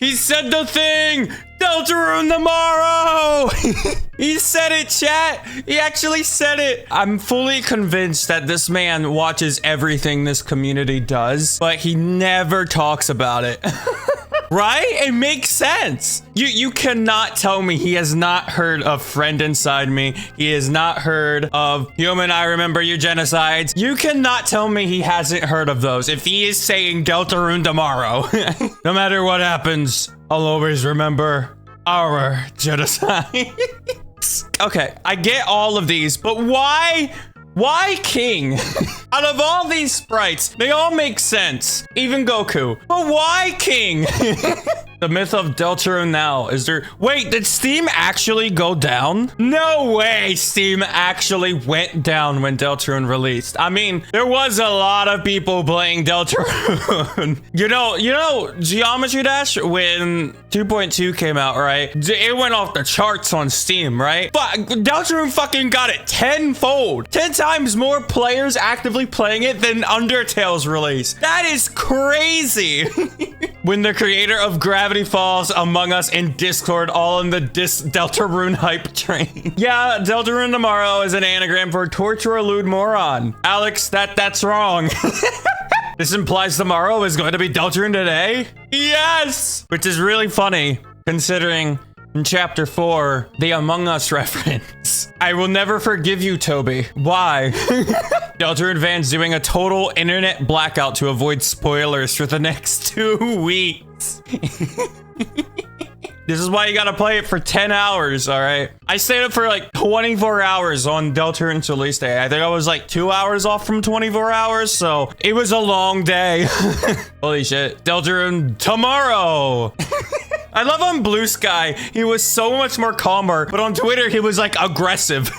He said the thing! Deltarune tomorrow! He said it, chat. He actually said it. I'm fully convinced that this man watches everything this community does, but he never talks about it. Right? It makes sense. You cannot tell me he has not heard of Friend Inside Me. He has not heard of Human, I Remember Your Genocides. You cannot tell me he hasn't heard of those if he is saying Deltarune tomorrow. No matter what happens, I'll always remember our genocide. Okay, I get all of these, but why? Why King? Out of all these sprites, they all make sense. Even Goku. But why King? The myth of Deltarune now. Is there... Wait, did Steam actually go down? No way Steam actually went down when Deltarune released. I mean, there was a lot of people playing Deltarune. you know, Geometry Dash, when 2.2 came out, right? It went off the charts on Steam, right? But Deltarune fucking got it tenfold. 10 times more players actively playing it than Undertale's release. That is crazy. When the creator of Gravity Falls, Among Us, and Discord all in the Deltarune hype train. Yeah, Deltarune tomorrow is an anagram for torture elude moron. Alex, that's wrong. This implies tomorrow is going to be Deltarune today? Yes! Which is really funny, considering in Chapter 4, the Among Us reference. I will never forgive you, Toby. Why? Deltarune fans doing a total internet blackout to avoid spoilers for the next 2 weeks. This is why you gotta play it for 10 hours, all right? I stayed up for like 24 hours on Deltarune's release day. I think I was like 2 hours off from 24 hours, so it was a long day. Holy shit. Deltarune tomorrow. I love on Blue Sky, he was so much more calmer, but on Twitter, he was like aggressive.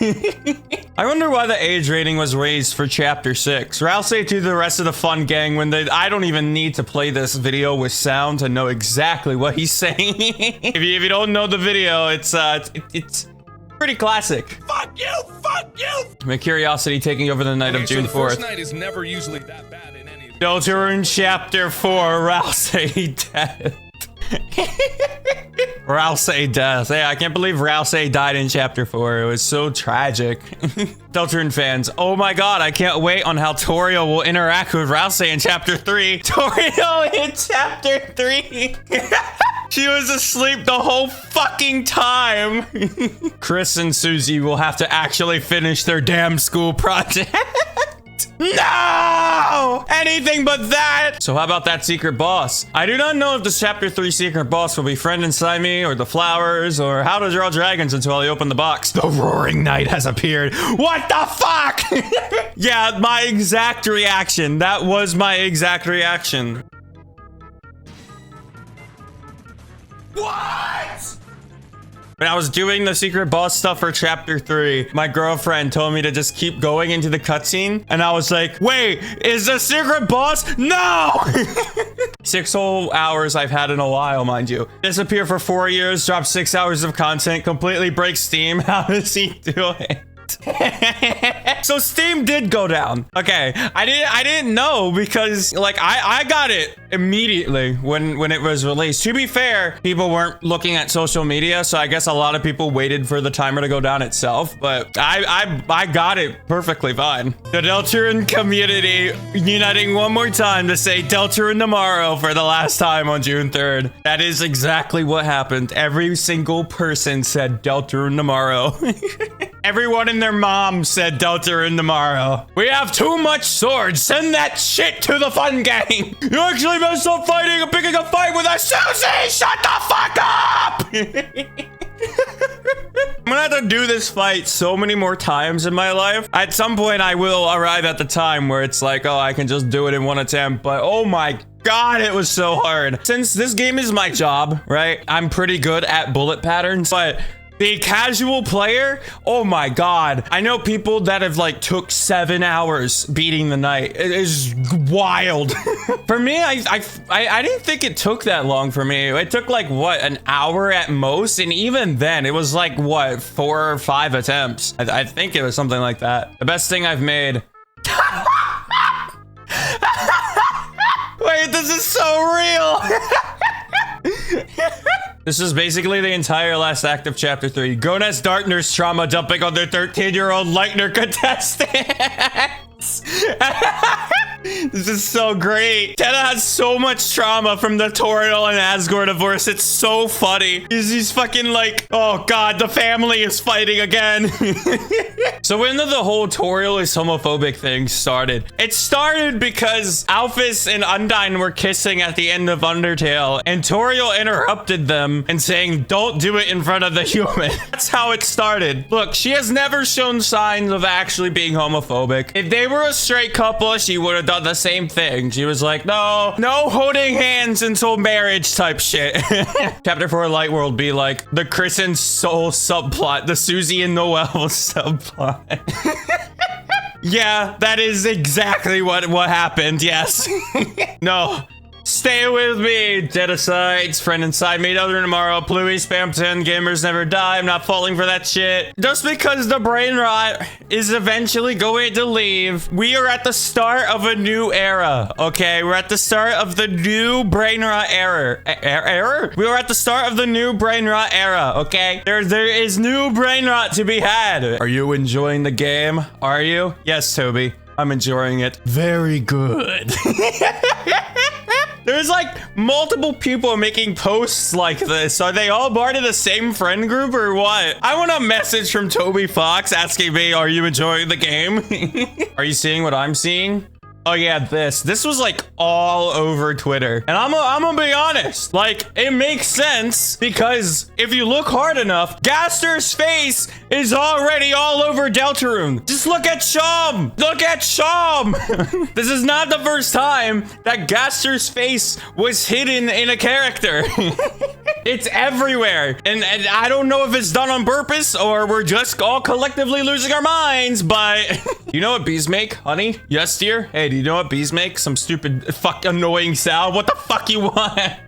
I wonder why the age rating was raised for Chapter 6. Or I'll say to the rest of the fun gang when I don't even need to play this video with sound to know exactly what he's saying. If you don't know the video, it's pretty classic. Fuck you, fuck you! My curiosity taking over the night of June 4th. First night is never usually that bad in any... Deltarune Chapter 4, Rousey death. Rousey death. Yeah, I can't believe Rousey died in Chapter 4. It was so tragic. Deltarune fans, oh my god, I can't wait on how Toriel will interact with Rousey in Chapter 3. Toriel in Chapter 3. She was asleep the whole fucking time. Chris and Susie will have to actually finish their damn school project. No! Anything but that! So how about that secret boss? I do not know if this Chapter 3 secret boss will be Friend Inside Me, or the flowers, or how to draw dragons until I open the box. The Roaring Knight has appeared. What the fuck? Yeah, my exact reaction. That was my exact reaction. What? When I was doing the secret boss stuff for Chapter 3, my girlfriend told me to just keep going into the cutscene, and I was like, wait, is the secret boss? No! 6 whole hours I've had in a while, mind you. Disappear for 4 years, drop 6 hours of content, completely break Steam. How does he do it? So Steam did go down. Okay, I didn't know because like I got it immediately when it was released. To be fair, people weren't looking at social media, so I guess a lot of people waited for the timer to go down itself, but I got it perfectly fine. The Deltarune community uniting one more time to say Deltarune tomorrow for the last time on June 3rd. That is exactly what happened. Every single person said Deltarune tomorrow. Everyone and their mom said Deltarune tomorrow. We have too much swords. Send that shit to the fun gang. You actually messed up fighting and picking a fight with a Susie. Shut the fuck up. I'm gonna have to do this fight so many more times in my life. At some point, I will arrive at the time where it's like, oh, I can just do it in one attempt. But oh my God, it was so hard. Since this game is my job, right? I'm pretty good at bullet patterns, but the casual player, oh my God. I know people that have like took 7 hours beating the night. It is wild. For me, I didn't think it took that long for me. It took like, what, an hour at most? And even then, it was like, what, 4 or 5 attempts? I think it was something like that. The best thing I've made. Wait, this is so real. This is basically the entire last act of chapter 3. Goness dark nurse trauma dumping on their 13-year-old Lightner contestants. This is so great. Tenna has so much trauma from the Toriel and Asgore divorce. It's so funny. He's fucking like, oh god, the family is fighting again. So when the whole Toriel is homophobic thing started, it started because Alphys and Undyne were kissing at the end of Undertale, and Toriel interrupted them and saying, don't do it in front of the human. That's how it started. Look, she has never shown signs of actually being homophobic. If they were a straight couple, she would have done the same thing. She was like, no holding hands until marriage type shit. Chapter 4 Light World be like the Chris and Soul subplot, the Susie and Noelle subplot. Yeah, that is exactly what happened. Yes. No. Stay with me, Deadicides, friend inside me, Deltarune tomorrow, Pluie, Spamton, gamers never die, I'm not falling for that shit. Just because the brain rot is eventually going to leave, we are at the start of a new era, okay? We're at the start of the new brain rot era. Era? We are at the start of the new brain rot era, okay? There is new brain rot to be had. Are you enjoying the game? Are you? Yes, Toby. I'm enjoying it. Very good. There's like multiple people making posts like this. Are they all part of the same friend group or what? I want a message from Toby Fox asking me, are you enjoying the game? Are you seeing what I'm seeing? Oh yeah, this was like all over Twitter. And I'm gonna be honest, like it makes sense because if you look hard enough, Gaster's face is already all over Deltarune. Just look at Sham. Look at Sham. This is not the first time that Gaster's face was hidden in a character. It's everywhere. And I don't know if it's done on purpose or we're just all collectively losing our minds, but you know what bees make, honey? Yes, dear? Hey, do you know what bees make? Some stupid fuck annoying sound. What the fuck you want?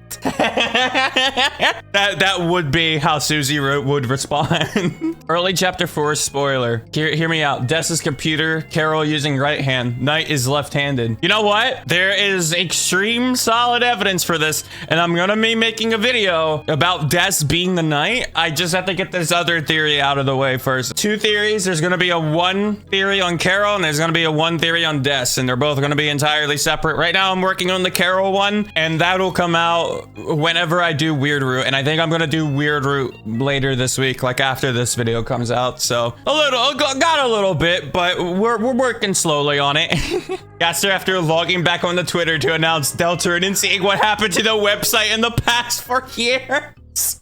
that would be how Susie would respond. Early chapter 4 spoiler. Hear me out. Dessa's computer, Carol using right hand, Knight is left-handed. You know what? There is extreme solid evidence for this, and I'm gonna be making a video about Des being the Knight. I just have to get this other theory out of the way first. 2 theories. There's gonna be a 1 theory on Carol, and there's gonna be a 1 theory on Des, and they're both gonna be entirely separate. Right now, I'm working on the Carol one, and that'll come out whenever I do Weird Root, and I think I'm gonna do Weird Root later this week, like after this video comes out. So got a little bit, but we're working slowly on it. Gaster after logging back on the Twitter to announce Deltarune and seeing what happened to the website in the past 4 years.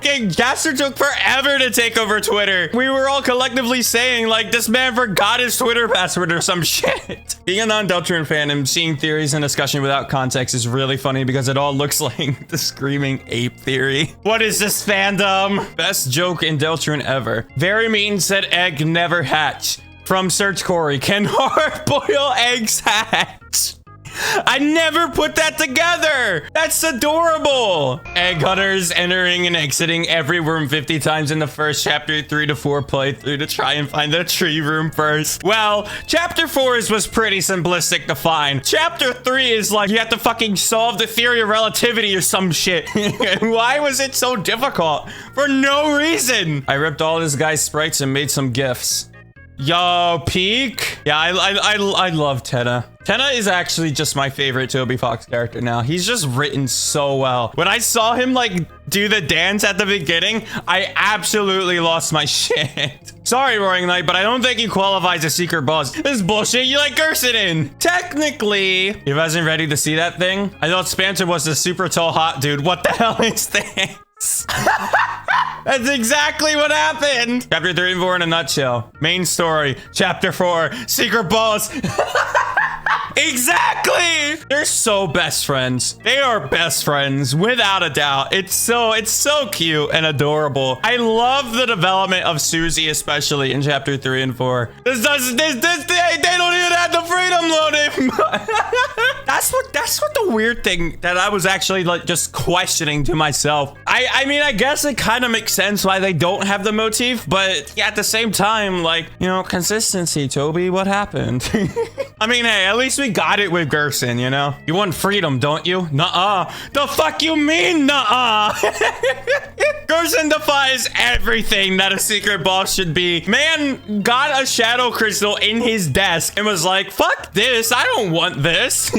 Gaster took forever to take over Twitter. We were all collectively saying, like, this man forgot his Twitter password or some shit. Being a non-Deltarune fan and seeing theories and discussion without context is really funny because it all looks like the screaming ape theory. What is this fandom? Best joke in Deltarune ever. Very mean said egg never hatch. From Search Corey, can hard-boiled eggs hatch? I never put that together. That's adorable. Egg hunters entering and exiting every room 50 times in the first chapter 3 to 4 playthrough to try and find the tree room first. Well, chapter 4 was pretty simplistic to find. Chapter 3 is like you have to fucking solve the theory of relativity or some shit. Why was it so difficult? For no reason. I ripped all this guy's sprites and made some GIFs. Yo, peak. Yeah, I love Tenna. Tenna is actually just my favorite Toby Fox character now. He's just written so well. When I saw him like do the dance at the beginning, I absolutely lost my shit. Sorry, Roaring Knight, but I don't think he qualifies as secret boss. This is bullshit. You like Gerson. Technically, you guys ain't ready to see that thing? I thought Spancer was the super tall hot dude. What the hell is this? That's exactly what happened. Chapter 3 and 4 in a nutshell. Main story. Chapter 4. Secret boss. Exactly. They're so best friends. They are best friends without a doubt. It's so cute and adorable. I love the development of Susie, especially in chapter 3 and 4. They don't even have the freedom loading. That's what the weird thing that I was actually like just questioning to myself. I mean, I guess it kind of makes sense why they don't have the motif, but yeah, at the same time, like, you know, consistency, Toby, what happened? I mean, hey, at least we got it with Gerson, you know? You want freedom, don't you? Nuh-uh. The fuck you mean, nuh-uh? Gerson defies everything that a secret boss should be. Man got a shadow crystal in his desk and was like, fuck this. I don't want this.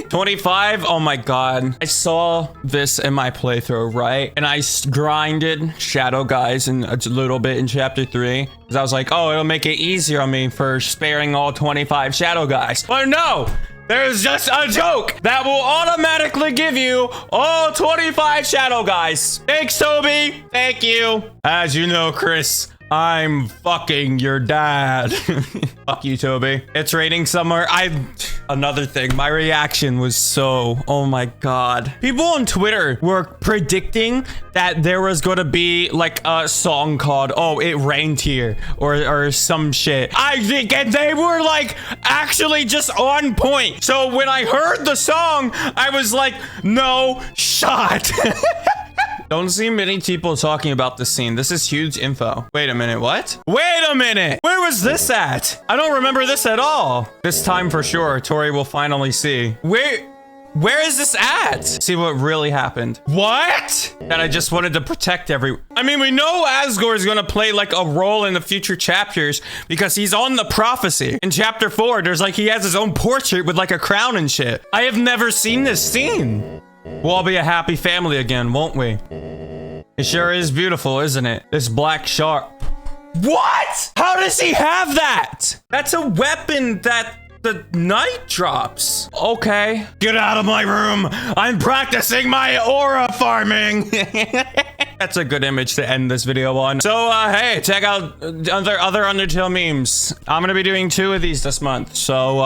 25. Oh my God. I saw this in my playthrough, right? And I grinded shadow guys in a little bit in chapter 3. Because I was like, oh, it'll make it easier on me for sparing all 25 shadow guys. But no. There's just a joke that will automatically give you all 25 shadow guys. Thanks, Toby. Thank you. As you know, Chris, I'm fucking your dad. Fuck you, Toby. It's raining somewhere. Another thing, my reaction was so, oh my God. People on Twitter were predicting that there was going to be like a song called, oh, it rained here or some shit. I think they were like actually just on point. So when I heard the song, I was like, no shot. Don't see many people talking about this scene. This is huge info. Wait a minute, what? Wait a minute! Where was this at? I don't remember this at all. This time for sure, Tori will finally see. Where is this at? See what really happened. What? That I just wanted to protect I mean, we know Asgore is gonna play like a role in the future chapters because he's on the prophecy. In chapter 4, there's like, he has his own portrait with like a crown and shit. I have never seen this scene. We'll all be a happy family again, won't we? It sure is beautiful, isn't it? This black shark. What? How does he have that? That's a weapon that the knight drops. Okay. Get out of my room. I'm practicing my aura farming. That's a good image to end this video on. So, hey, check out other Undertale memes. I'm gonna be doing 2 of these this month. So,